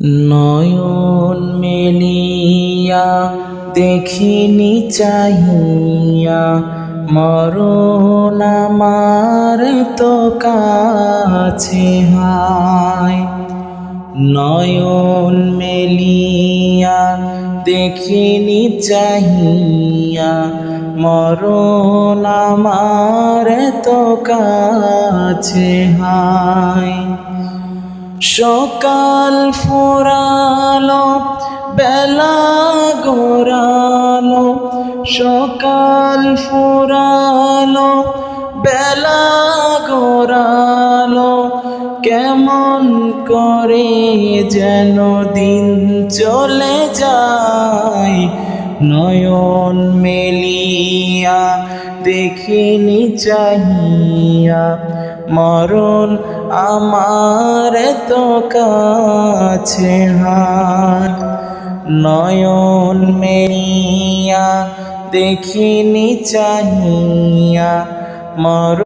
নয়ন মেলিয়া দেখিনি চাহিয়া, মরণ আমার তো কাছে হায়। নয়ন মেলিয়া দেখিনি চাহিয়া, মরণ আমার তো কাছে হায়। সকাল ফুরালো বেলা গড়ালো, সকাল ফুরালো বেলা গড়ালো, কেমন করে যেন দিন চলে যায়। নয়ন মেলিয়া দেখিনি চাহিয়া, মরণ আমার তো কাছে হায়। নয়ন মেলিয়া দেখিনি চাহিয়া, মরণ